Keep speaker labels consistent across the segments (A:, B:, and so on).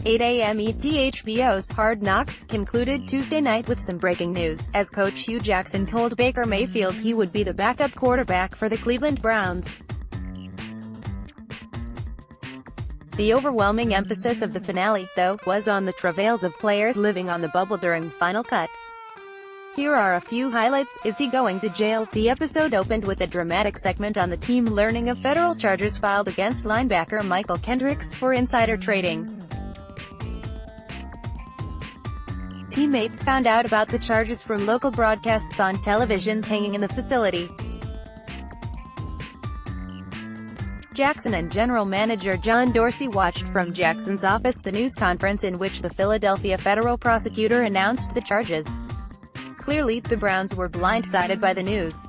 A: 8 a.m. ETHBO's Hard Knocks concluded Tuesday night with some breaking news, as coach Hue Jackson told Baker Mayfield he would be the backup quarterback for the Cleveland Browns. The overwhelming emphasis of the finale, though, was on the travails of players living on the bubble during final cuts. Here are a few highlights. Is he going to jail? The episode opened with a dramatic segment on the team learning of federal charges filed against linebacker Mychal Kendricks for insider trading. Teammates found out about the charges from local broadcasts on televisions hanging in the facility. Jackson and general manager John Dorsey watched from Jackson's office the news conference in which the Philadelphia federal prosecutor announced the charges. Clearly, the Browns were blindsided by the news.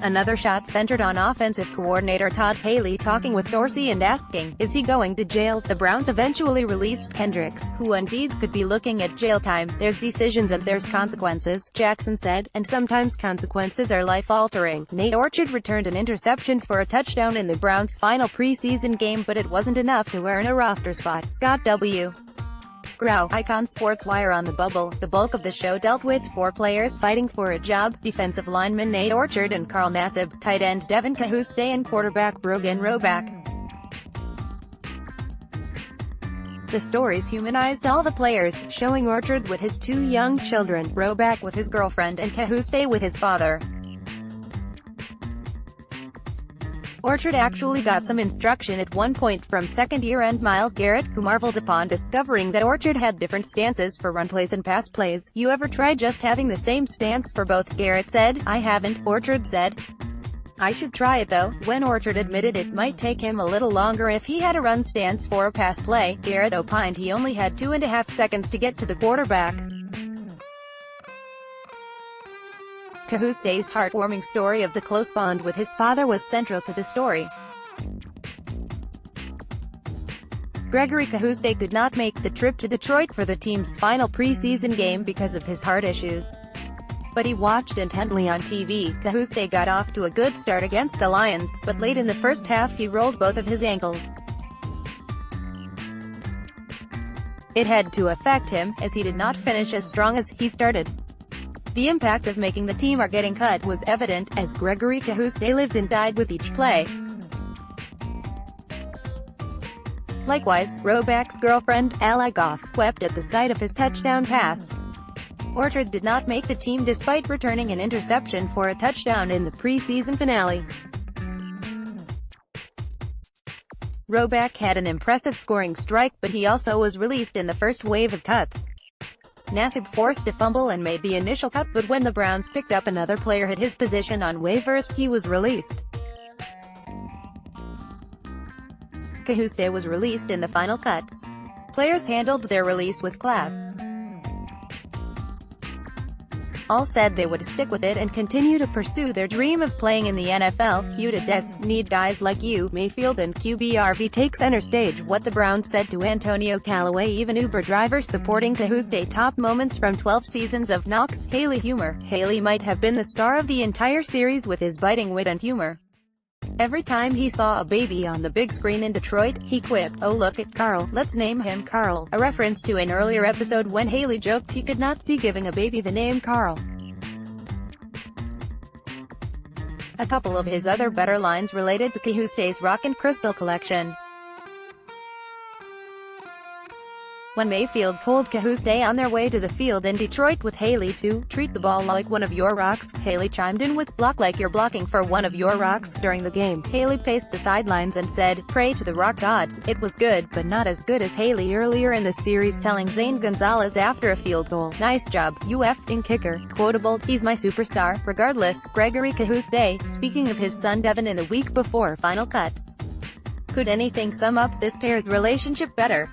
A: Another shot centered on offensive coordinator Todd Haley talking with Dorsey and asking, is he going to jail? The Browns eventually released Kendricks, who indeed could be looking at jail time. There's decisions and there's consequences, Jackson said, and sometimes consequences are life-altering. Nate Orchard returned an interception for a touchdown in the Browns' final preseason game, but it wasn't enough to earn a roster spot. Scott W. Grau, Icon Sports Wire. On the bubble, the bulk of the show dealt with four players fighting for a job: defensive lineman Nate Orchard and Carl Nassib, tight end Devin Cahuste and quarterback Brogan Roback. The stories humanized all the players, showing Orchard with his two young children, Roback with his girlfriend, and Cahuste with his father. Orchard actually got some instruction at one point from second-year end Myles Garrett, who marveled upon discovering that Orchard had different stances for run plays and pass plays. You ever try just having the same stance for both? Garrett said. I haven't, Orchard said. I should try it though. When Orchard admitted it might take him a little longer if he had a run stance for a pass play, Garrett opined he only had 2.5 seconds to get to the quarterback. Cahuste's heartwarming story of the close bond with his father was central to the story. Gregory Cahuste could not make the trip to Detroit for the team's final preseason game because of his heart issues. But he watched intently on TV. Cahuste got off to a good start against the Lions, but late in the first half he rolled both of his ankles. It had to affect him, as he did not finish as strong as he started. The impact of making the team or getting cut was evident, as Gregory Cahuste lived and died with each play. Likewise, Roback's girlfriend, Ally Goff, wept at the sight of his touchdown pass. Orchard did not make the team despite returning an interception for a touchdown in the preseason finale. Roback had an impressive scoring strike, but he also was released in the first wave of cuts. Nassib forced a fumble and made the initial cut, but when the Browns picked up another player at his position on waivers, he was released. Cahuste was released in the final cuts. Players handled their release with class. All said they would stick with it and continue to pursue their dream of playing in the NFL. Hue need guys like you, Mayfield and QBRV take center stage. What the Browns said to Antonio Callaway. Even Uber drivers supporting Cahuste. Top moments from 12 seasons of Knox. Haley humor. Haley might have been the star of the entire series with his biting wit and humor. Every time he saw a baby on the big screen in Detroit, he quipped, "Oh look at Carl, let's name him Carl," a reference to an earlier episode when Haley joked he could not see giving a baby the name Carl. A couple of his other better lines related to Cahuste's Rock and Crystal collection. When Mayfield pulled Cahuste on their way to the field in Detroit with Haley to treat the ball like one of your rocks, Haley chimed in with, "Block like you're blocking for one of your rocks." During the game, Haley paced the sidelines and said, "Pray to the rock gods." It was good, but not as good as Haley earlier in the series, telling Zane Gonzalez after a field goal, "Nice job, you f***ing kicker." Quotable, "He's my superstar." Regardless, Gregory Cahuste, speaking of his son Devin in the week before final cuts. Could anything sum up this pair's relationship better?